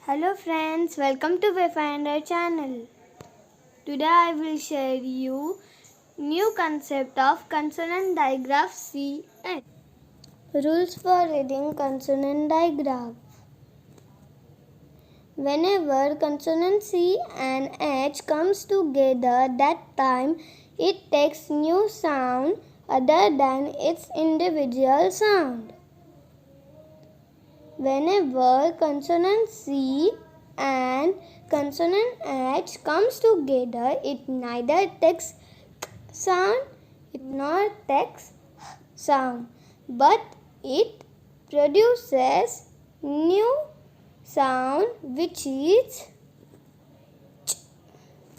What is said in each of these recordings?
Hello friends, welcome to Wayfinder channel. Today I will share you new concept of consonant digraph CH. Rules for reading consonant digraph. Whenever consonant C and H comes together, that time it takes new sound other than its individual sound. Whenever consonant C and consonant H comes together, it neither takes k sound nor takes h sound, but it produces new sound which is ch,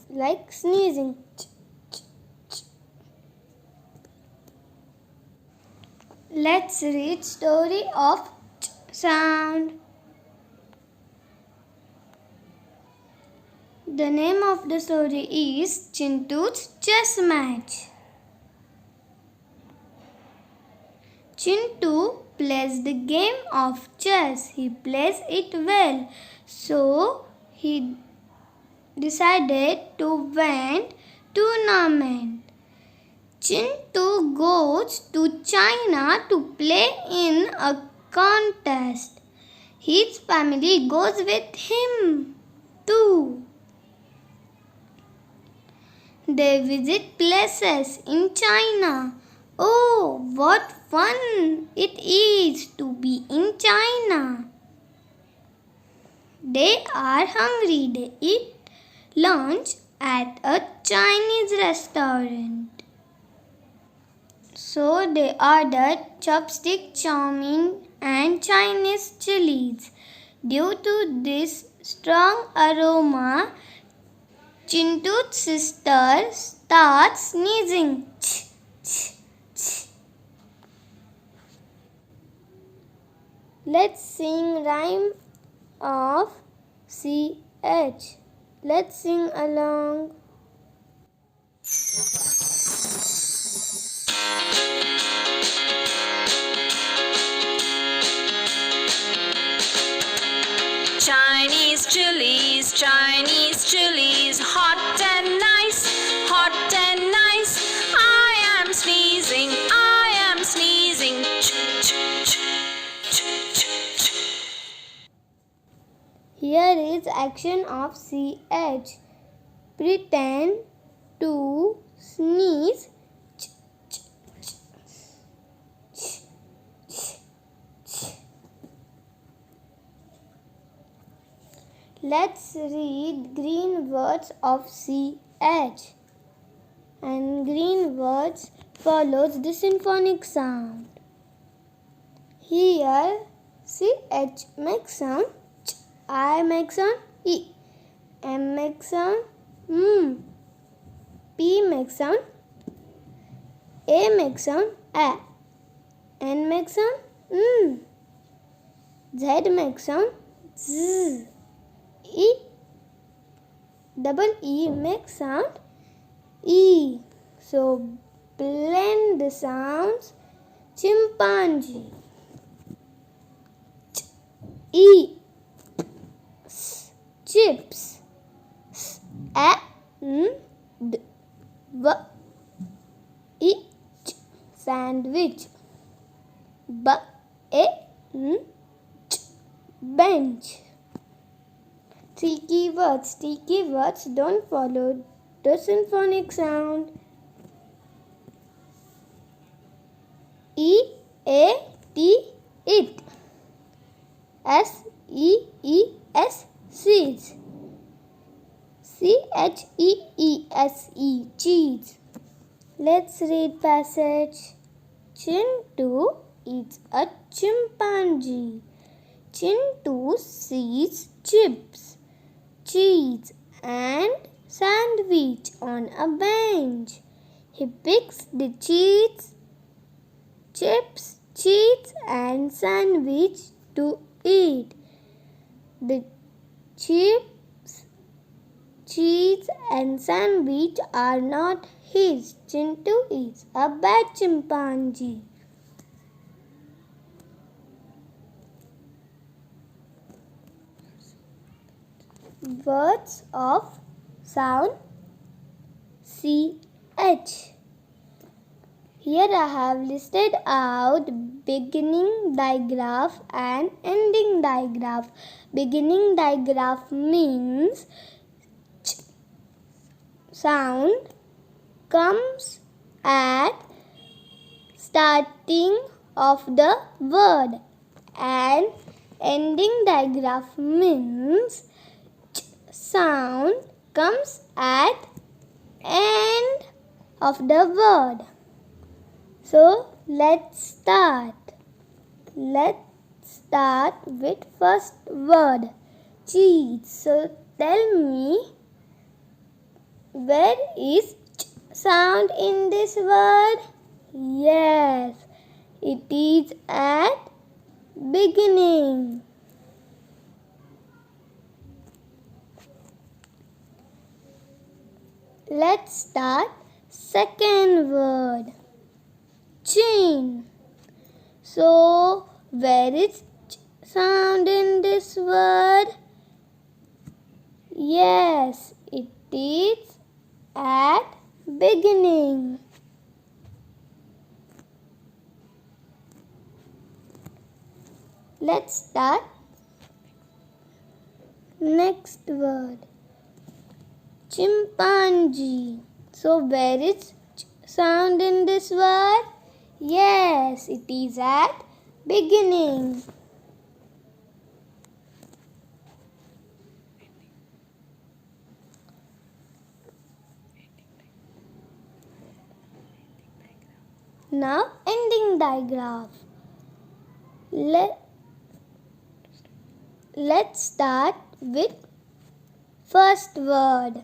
like sneezing. Ch, ch, ch. Let's read story of ch sound. The name of the story is Chintu's Chess Match. Chintu plays the game of chess. He plays it well, so he decided to win tournament. Chintu goes to China to play in a contest. His family goes with him too. They visit places in China. Oh, what fun it is to be in China! They are hungry. They eat lunch at a Chinese restaurant. So they ordered chopstick, chow mein and Chinese chilies. Due to this strong aroma, Chintu's sister starts sneezing. Ch, ch, ch. Let's sing rhyme of CH. Let's sing along. Chinese chilies, hot and nice, hot and nice. I am sneezing, ch, ch, ch, ch, ch, ch. Here is action of CH. Pretend to sneeze. Ch, ch, ch, ch, ch, ch. Let's read green words of CH. And green words follows the symphonic sound. Here CH makes sound ch, I makes sound E, M makes sound M, P makes sound A makes sound A, N makes sound N, Z makes sound Z, double E makes sound E. So blend the sounds. Chimpanzee, ch, E, s, chips, s, a, n, d, v, e, ch, sandwich, b, a, n, ch, bench. Tricky words don't follow the symphonic sound. E-A-T, it. S-E-E-S, seeds. C-H-E-E-S-E, cheese. Let's read passage. Chintu eats a chimpanzee. Chintu sees chips, cheese and sandwich on a bench. He picks the chips, cheese and sandwich to eat. The chips, cheese and sandwich are not his. Chintu is a bad chimpanzee. words of sound CH. Here I have listed out beginning digraph and ending digraph. Beginning digraph means ch sound comes at starting of the word, and ending digraph means ch sound comes at end of the word. So let's start. Let's start with first word, cheese. So tell me, where is ch sound in this word? Yes, it is at beginning. Let's start second word, chin. So where is ch sound in this word? Yes, it is at beginning. Let's start next word, chimpanzee. So where is ch sound in this word? Yes, it is at beginning. Now ending digraph. Let's start with first word,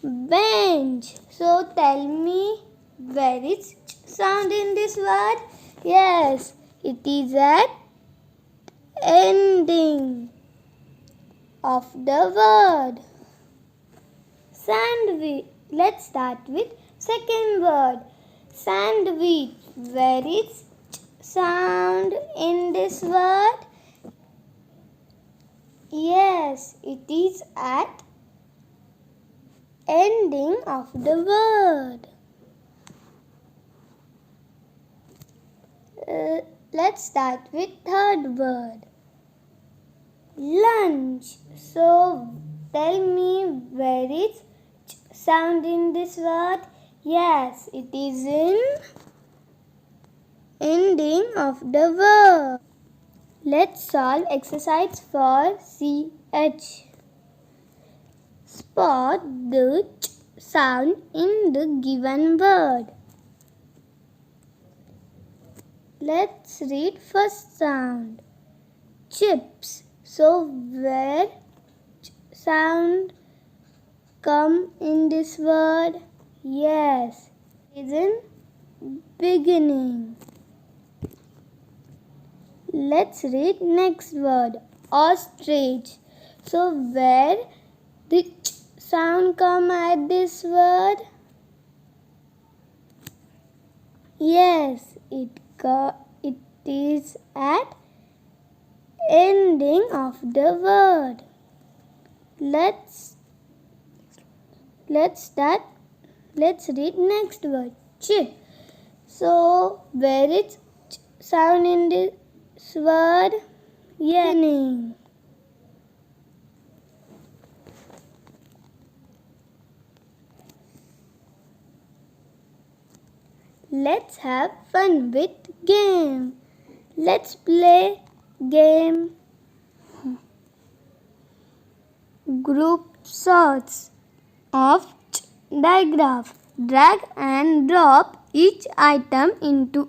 bench. So tell me, where is ch sound in this word? Yes, it is at ending of the word. Sandwich. Let's start with second word, sandwich. Where is ch sound in this word? Yes, it is at ending of the word. Let's start with third word, lunch. So tell me, where is ch sound in this word? Yes, it is in ending of the word. Let's solve exercise for CH. Spot the ch sound in the given word. Let's read first sound, chips. So where ch sound come in this word? Yes, it is in beginning. Let's read next word, ostrich. So where the ch sound come at this word? Yes, it is at ending of the word. Let's read next word, chip. So where is ch sound in this word? Yes. Let's have fun with game. Let's play game group sorts of digraph. Drag and drop each item into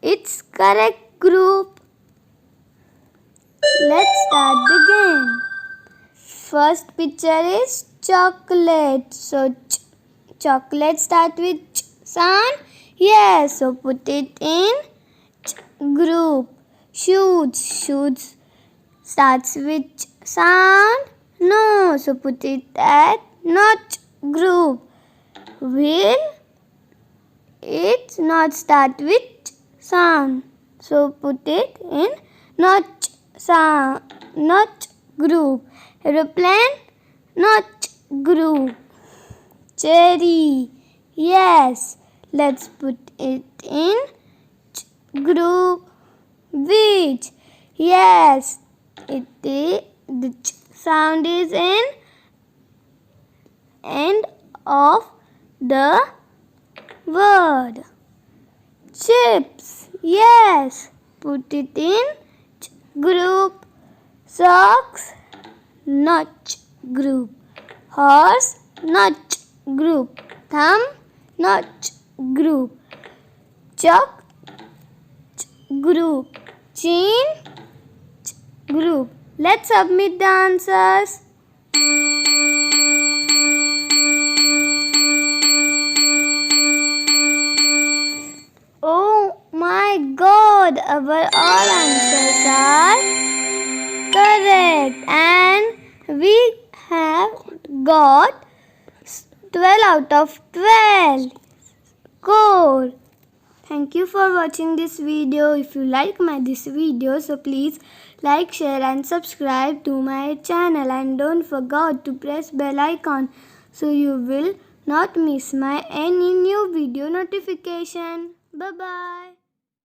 its correct group. Let's start the game. First picture is chocolate. So chocolate start with ch sound. Yes, so put it in ch group. Shoes starts with ch sound. No, so put it at not group. Will it not start with ch sound? So put it in not sound, not group. Aeroplane, not group. Cherry, yes. Let's put it in group. Which, yes. It is, the sound is in end of the word. Chips, yes. Put it in group. Socks, not group. Horse, not group. Thumb, not group. Chalk, group. Chain, group. Let's submit the answers. Oh my God, our all answers are correct and we have got 12 out of 12 score. Thank you for watching this video. If you like this video, so please like, share and subscribe to my channel, and don't forget to press bell icon so you will not miss my any new video notification. Bye bye.